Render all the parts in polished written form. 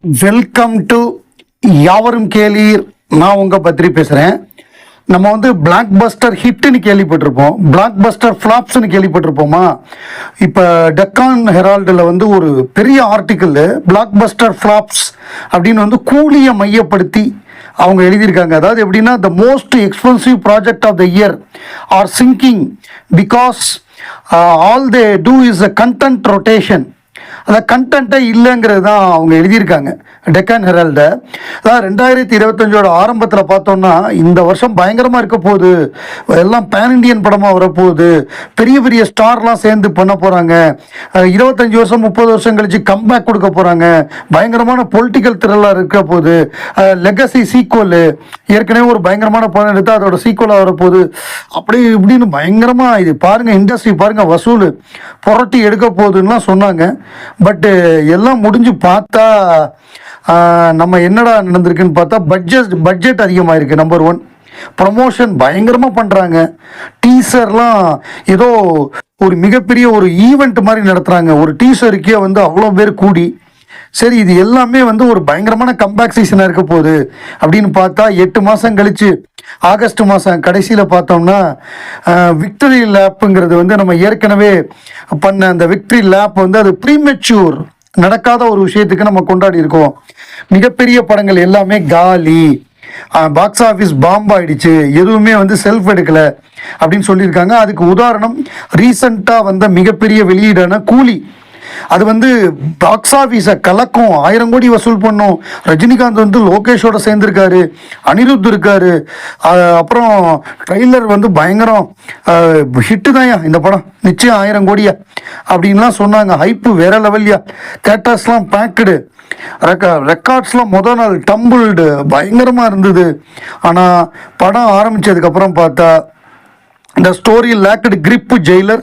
Welcome to யாவரும் கேளீர். நான் உங்கள் பத்ரி பேசுகிறேன். நம்ம வந்து பிளாக் பஸ்டர் ஹிட்னு கேள்விப்பட்டிருப்போம், பிளாக் பஸ்டர் ஃப்ளாப்ஸ்னு கேள்விப்பட்டிருப்போமா? இப்போ டெக்கான் ஹெரால்டில் வந்து ஒரு பெரிய ஆர்டிக்கிள் பிளாக் பஸ்டர் ஃப்ளாப்ஸ் அப்படின்னு வந்து கூலியை மையப்படுத்தி அவங்க எழுதியிருக்காங்க. அதாவது எப்படின்னா, the most expensive project of the year are sinking because all they do is a content rotation. அதான் கண்டென்ட்டே இல்லைங்கிறது தான் அவங்க எழுதியிருக்காங்க டெக்கான் ஹெரால்டை. அதான் 2025 ஆரம்பத்தில் பார்த்தோம்னா இந்த வருஷம் பயங்கரமாக இருக்க போகுது, எல்லாம் பேன் இண்டியன் படமாக வரப்போகுது, பெரிய பெரிய ஸ்டார்லாம் சேர்ந்து பண்ண போகிறாங்க, 25 வருஷம் 30 வருஷம் கழிச்சு கம்பேக் கொடுக்க போகிறாங்க, பயங்கரமான பொலிட்டிக்கல் த்ரில்லாக இருக்க போகுது, லெகசி சீக்வல், ஏற்கனவே ஒரு பயங்கரமான படம் எடுத்தால் அதோட சீக்வலாக வரப்போகுது, அப்படி இப்படின்னு பயங்கரமாக இது பாருங்கள், இண்டஸ்ட்ரி பாருங்கள், வசூல் புரட்டி எடுக்க போகுதுன்னெலாம் சொன்னாங்க. பட்டு எல்லாம் முடிஞ்சு பார்த்தா நம்ம என்னடா நடந்திருக்குன்னு பார்த்தா பட்ஜெட் அதிகமாக இருக்குது. நம்பர் 1, ப்ரமோஷன் பயங்கரமாக பண்ணுறாங்க. டீசர்லாம் ஏதோ ஒரு மிகப்பெரிய ஒரு ஈவெண்ட் மாதிரி நடத்துகிறாங்க. ஒரு டீசருக்கே வந்து அவ்வளோ பேர் கூடி, சரி இது எல்லாமே வந்து ஒரு பயங்கரமான கம்பேக் சீசனாக இருக்க போகுது அப்படின்னு பார்த்தா 8 மாதம் கழித்து ஆகஸ்ட் மாதம் கடைசியில் பார்த்தோம்னா விக்டரி லேப்புங்கிறது வந்து நம்ம ஏற்கனவே பண்ண அந்த விக்டரி லேப் வந்து அது ப்ரீமெச்சூர் நடக்காத ஒரு விஷயத்துக்கு நம்ம கொண்டாடி இருக்கோம். மிகப்பெரிய படங்கள் எல்லாமே காலி, பாக்ஸ் ஆஃபீஸ் பாம்பு ஆயிடுச்சு, எதுவுமே வந்து செல்ஃப் எடுக்கலை அப்படின்னு சொல்லியிருக்காங்க. அதுக்கு உதாரணம் ரீசண்டாக வந்த மிகப்பெரிய வெளியீடான கூலி. அது வந்து பாக்ஸ் ஆஃபீஸை கலக்கும், 1000 கோடி வசூல் பண்ணும். ரஜினிகாந்த் வந்து லோகேஷோட சேர்ந்துருக்காரு, அனிருத் இருக்காரு, அப்புறம் ட்ரெய்லர் வந்து பயங்கரம் ஹிட்டு தான்யா, இந்த படம் நிச்சயம் 1000 கோடியா அப்படின்லாம் சொன்னாங்க. ஹைப்பு வேற லெவல்யா, தேட்டர்ஸ்லாம் பேக்கடு, ரெக்கார்ட்ஸ்லாம் முதல் நாள் டம்பிள்டு பயங்கரமாக இருந்தது. ஆனால் படம் ஆரம்பித்ததுக்கப்புறம் பார்த்தா the story lacked grip. Jailer,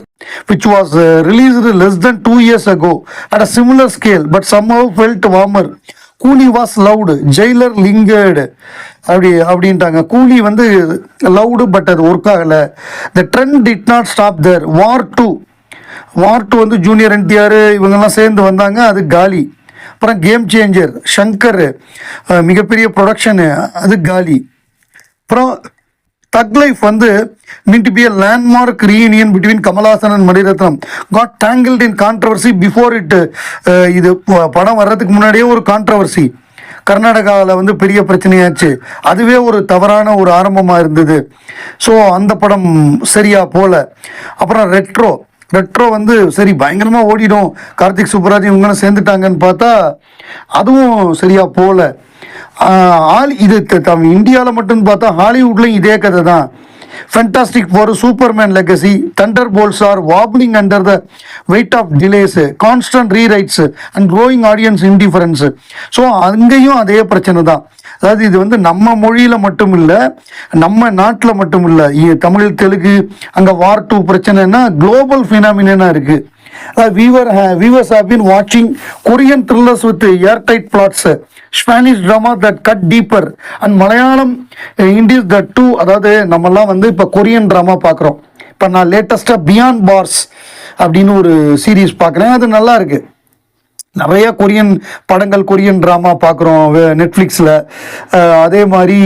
which was released less than 2 years ago at a similar scale but somehow felt warmer. Coolie was loud, Jailer lingered அப்படின்ட்டாங்க. கூலி வந்து லவுடு பட் அது ஒர்க் ஆகலை. The trend did not stop there. War two வந்து Junior NTR இவங்கெல்லாம் சேர்ந்து வந்தாங்க, அது காலி. அப்புறம் கேம் சேஞ்சர் ஷங்கர் மிகப்பெரிய ப்ரொடக்ஷனு, அது காலி. அப்புறம் தக் லைஃப் வந்து meant to be a landmark reunion between Kamal Haasan and Maniratnam got tangled in controversy before it. இது படம் வர்றதுக்கு முன்னாடியே ஒரு கான்ட்ரவர்சி கர்நாடகாவில் வந்து பெரிய பிரச்சனையாச்சு. அதுவே ஒரு தவறான ஒரு ஆரம்பமாக இருந்தது. ஸோ அந்த படம் சரியா போல. அப்புறம் ரெட்ரோ வந்து சரி பயங்கரமாக ஓடிடும், கார்த்திக் சுப்புராஜ் இவங்களும் சேர்ந்துட்டாங்கன்னு பார்த்தா அதுவும் சரியா போல. இது இந்தியாவில் மட்டும் பார்த்தா ஹாலிவுட்லையும் இதே கதை தான். Fantastic Four, Superman Legacy, Thunderbolts are wobbling under the weight of delays, constant rewrites and growing audience indifference. So அங்கேயும் அதே பிரச்சனை தான். அதாவது இது வந்து நம்ம மொழியில் மட்டும் இல்லை, நம்ம நாட்டில் மட்டும் இல்லை, தமிழ் தெலுங்கு அங்கே வார் 2 பிரச்சனைனா குளோபல் ஃபினாமினாக இருக்குது. Viewers have been watching Korean thrillers with airtight plots, Spanish drama that cut deeper, and Malayalam Indies that too. அதாவது நம்மலாம் வந்து இப்போ கொரியன் ட்ராமா பார்க்குறோம். இப்போ நான் லேட்டஸ்ட்டாக பியாண்ட் பார்ஸ் அப்படின்னு ஒரு சீரீஸ் பார்க்குறேன், அது நல்லா இருக்குது. நிறைய கொரியன் படங்கள், கொரியன் ட்ராமா பார்க்குறோம் நெட்ஃப்ளிக்ஸில். அதே மாதிரி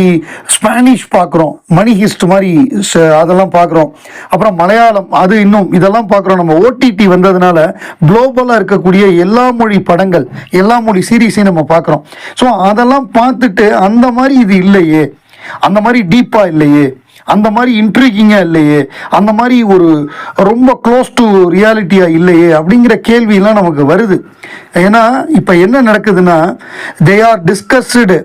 ஸ்பானிஷ் பார்க்குறோம், மணி ஹிஸ்ட் மாதிரி அதெல்லாம் பார்க்குறோம். அப்புறம் மலையாளம், அது இன்னும் இதெல்லாம் பார்க்குறோம். நம்ம OTT வந்ததுனால குளோபலாக இருக்கக்கூடிய எல்லா மொழி படங்கள், எல்லா மொழி சீரீஸையும் நம்ம பார்க்குறோம். ஸோ அதெல்லாம் பார்த்துட்டு அந்த மாதிரி இது இல்லையே, அந்த மாதிரி டீப்பாக இல்லையே, அந்த மாதிரி இன்ட்ரிகிங்காக இல்லையே, அந்த மாதிரி ஒரு ரொம்ப க்ளோஸ் டு ரியாலிட்டியாக இல்லையே அப்படிங்கிற கேள்வியெல்லாம் நமக்கு வருது. ஏன்னா இப்போ என்ன நடக்குதுன்னா, they are disgusted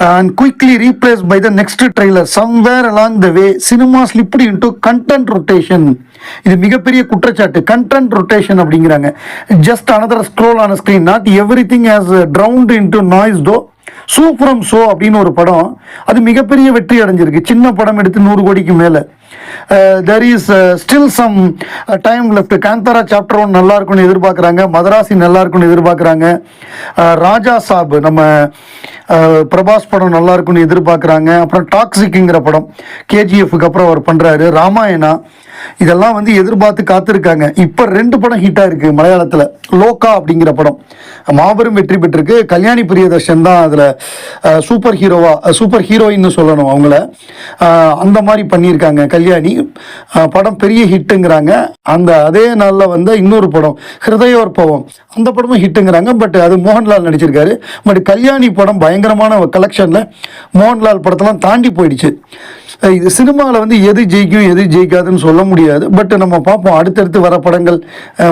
and quickly replace by the next trailer. Somewhere along the way cinema slipped into content rotation. இது மிகப்பெரிய குற்றச்சாட்டு. கண்டென்ட் ரொட்டேஷன் அப்படிங்கிறாங்க. Just another scroll on screen, not everything has drowned into noise though. சூப்பரம் show அப்படின்னு ஒரு படம், அது மிகப்பெரிய வெற்றி அடைஞ்சிருக்கு. சின்ன படம் எடுத்து 100 கோடிக்கு மேலே. There is still some time left. Kantara chapter 1 நல்லா இருக்கும்னு எதிர்பார்க்குறாங்க, மதராசி நல்லா இருக்கும்னு எதிர்பார்க்குறாங்க, ராஜா சாப் நம்ம பிரபாஸ் படம் நல்லா இருக்கும்னு எதிர்பார்க்குறாங்க, அப்புறம் டாக்ஸிக்குங்கிற படம் கேஜிஎஃப்க்கு அப்புறம் அவர் பண்ணுறாரு, ராமாயணா இதெல்லாம் வந்து எதிர்பார்த்து காத்திருக்காங்க. இப்போ 2 படம் ஹிட்டாக இருக்குது மலையாளத்தில். லோகா அப்படிங்கிற படம் மாபெரும் வெற்றி பெற்றிருக்கு. கல்யாணி பிரியதர்ஷன் தான் அதில் சூப்பர் ஹீரோயின்னு சொல்லணும் அவங்கள, அந்த மாதிரி பண்ணியிருக்காங்க கல்யாணி. படம் பெரிய ஹிட்டுங்கிறாங்க. அதே நாளில் வந்து இன்னொரு படம் ஹிருதயோற்பவம், அந்த படமும் ஹிட்டுங்கிறாங்க. பட் அது மோகன்லால் நடிச்சிருக்காரு. பட் கல்யாணி படம் பயங்கரமான கலெக்ஷனில் மோகன்லால் படத்தெல்லாம் தாண்டி போயிடுச்சு. இது சினிமாவில் வந்து எது ஜெயிக்கும் எது ஜெயிக்காதுன்னு சொல்ல முடியாது. பட் நம்ம பார்ப்போம் அடுத்தடுத்து வர படங்கள்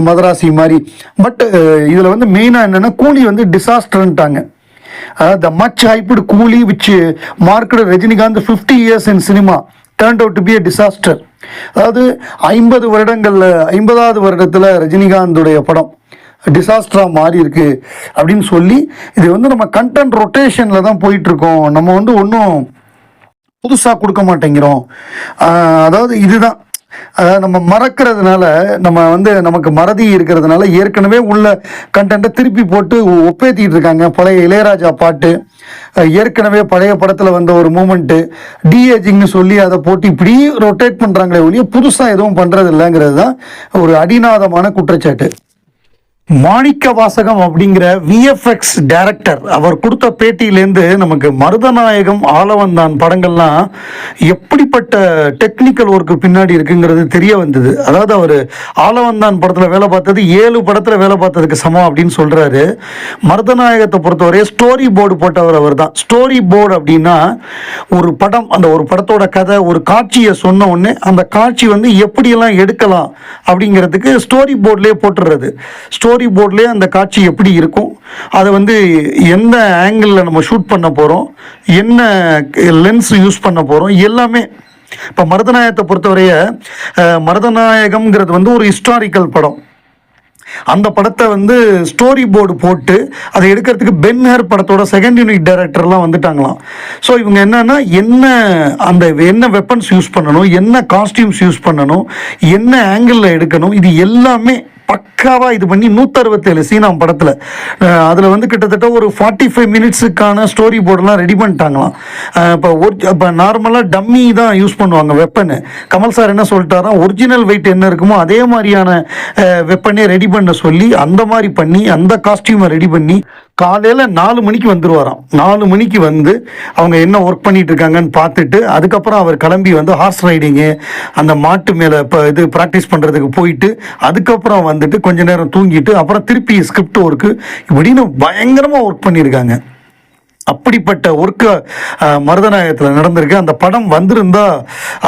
மதராசி மாதிரி. பட் இதில் வந்து மெயினாக என்னென்னா கூலி வந்து டிசாஸ்டர்ன்ட்டாங்க. த மச் ஹைப்டு கூலி which market Rajinikanth 50 years in cinema turned out to be a disaster. அதாவது 50 வருடங்களில் 50வது வருடத்தில் ரஜினிகாந்துடைய படம் டிசாஸ்டராக மாறி இருக்கு அப்படின்னு சொல்லி, இது வந்து நம்ம கண்டென்ட் ரொட்டேஷனில் தான் போயிட்டுருக்கோம், நம்ம வந்து ஒன்றும் புதுசாக கொடுக்க மாட்டேங்கிறோம். அதாவது இதுதான், அதாவது நம்ம மறக்கிறதுனால, நம்ம வந்து நமக்கு மறதி இருக்கிறதுனால ஏற்கனவே உள்ள கண்டென்ட்டை திருப்பி போட்டு ஒப்பேத்திட்டு இருக்காங்க. பழைய இளையராஜா பாட்டு, ஏற்கனவே பழைய படத்தில் வந்த ஒரு மூமெண்ட்டு டிஏஜிங்னு சொல்லி அதை போட்டு இப்படி ரொட்டேட் பண்ணுறாங்களே ஒழிய புதுசாக எதுவும் பண்ணுறது இல்லைங்கிறது தான் ஒரு அடிநாதமான குற்றச்சாட்டு. மாணிக்க வாசகம் அப்படிங்கிற விஎஃப்எக்ஸ் டைரக்டர் அவர் கொடுத்த பேட்டியிலேருந்து நமக்கு மருதநாயகம், ஆளவந்தான் படங்கள்லாம் எப்படிப்பட்ட டெக்னிக்கல் ஒர்க்கு பின்னாடி இருக்குங்கிறது தெரிய வந்தது. அதாவது அவர் ஆளவந்தான் படத்தில் வேலை பார்த்தது 7 படத்தில் வேலை பார்த்ததுக்கு சமம் அப்படின்னு சொல்கிறாரு. மருதநாயகத்தை பொறுத்தவரை ஸ்டோரி போர்டு போட்டவர் அவர் தான். ஸ்டோரி போர்டு அப்படின்னா ஒரு படம், அந்த ஒரு படத்தோட கதை, ஒரு காட்சியை சொன்ன உடனே அந்த காட்சி வந்து எப்படியெல்லாம் எடுக்கலாம் அப்படிங்கிறதுக்கு ஸ்டோரி போர்ட்லேயே போட்டுடுறது. ஸ்டோரி போர்ட்லேயே அந்த காட்சி எப்படி இருக்கும், அதை வந்து எந்த ஆங்கிளில் நம்ம ஷூட் பண்ண போகிறோம், என்ன லென்ஸ் யூஸ் பண்ண போகிறோம், எல்லாமே. இப்போ மருதநாயகத்தை பொறுத்தவரைய மருதநாயகம்ங்கிறது வந்து ஒரு ஹிஸ்டாரிக்கல் படம். அந்த படத்தை வந்து ஸ்டோரி போர்டு போட்டு அதை எடுக்கிறதுக்கு பென்ஹர் படத்தோட செகண்ட் யூனிட் டைரக்டர்லாம் வந்துட்டாங்களாம். ஸோ இவங்க என்னன்னா என்ன வெப்பன்ஸ் யூஸ் பண்ணணும், என்ன காஸ்டியூம்ஸ் யூஸ் பண்ணணும், என்ன ஆங்கிளில் எடுக்கணும், இது எல்லாமே பக்காவாக இது பண்ணி 167 சீனாம் படத்தில் அதில் வந்து கிட்டத்தட்ட ஒரு 45 மினிட்ஸுக்கான ஸ்டோரி போர்டெலாம் ரெடி பண்ணிட்டாங்களாம். இப்போ நார்மலாக டம்மி தான் யூஸ் பண்ணுவாங்க வெப்பனு. கமல் சார் என்ன சொல்லிட்டாரா, ஒரிஜினல் வெயிட் என்ன இருக்குமோ அதே மாதிரியான வெப்பனே ரெடி பண்ண சொல்லி அந்த மாதிரி பண்ணி அந்த காஸ்டியூமை ரெடி பண்ணி காலையில் 4 மணிக்கு வந்துடுவாராம். 4 மணிக்கு வந்து அவங்க என்ன ஒர்க் பண்ணிட்டு இருக்காங்கன்னு பார்த்துட்டு அதுக்கப்புறம் அவர் கிளம்பி வந்து ஹார்ஸ் ரைடிங்கு, அந்த மாட்டு மேலே இப்போ இது ப்ராக்டிஸ் பண்ணுறதுக்கு போயிட்டு அதுக்கப்புறம் வந்துட்டு கொஞ்ச நேரம் தூங்கிட்டு அப்புறம் திருப்பி ஸ்கிரிப்ட் ஒர்க்கு இப்படின்னு பயங்கரமாக ஒர்க் பண்ணியிருக்காங்க. அப்படிப்பட்ட ஒர்க்கு மருதநாயகத்தில் நடந்திருக்கு. அந்த படம் வந்திருந்தா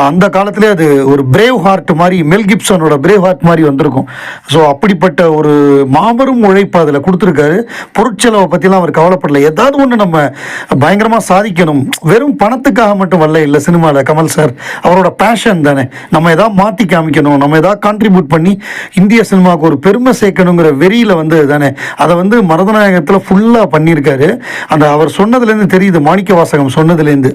அந்த காலத்திலே அது ஒரு பிரேவ் ஹார்ட் மாதிரி, மெல் கிப்சனோட பிரேவ் ஹார்ட் மாதிரி வந்திருக்கும். ஸோ அப்படிப்பட்ட ஒரு மாபெரும் உழைப்பு அதில் கொடுத்துருக்காரு. பொருட்செலவை பற்றிலாம் அவர் கவலைப்படல. ஏதாவது ஒன்று நம்ம பயங்கரமாக சாதிக்கணும், வெறும் பணத்துக்காக மட்டும் வரல இல்லை சினிமாவில் கமல் சார். அவரோட பேஷன் தானே, நம்ம எதாவது மாற்றி காமிக்கணும், நம்ம எதாவது கான்ட்ரிபியூட் பண்ணி இந்திய சினிமாவுக்கு ஒரு பெருமை சேர்க்கணுங்கிற வெறியில் வந்து தானே அதை வந்து மருதநாயகத்தில் ஃபுல்லாக பண்ணியிருக்காரு. அந்த அவர் சொன்னதுலேருந்து தெரியுது, மாணிக்க வாசகம் சொன்னதுலேருந்து.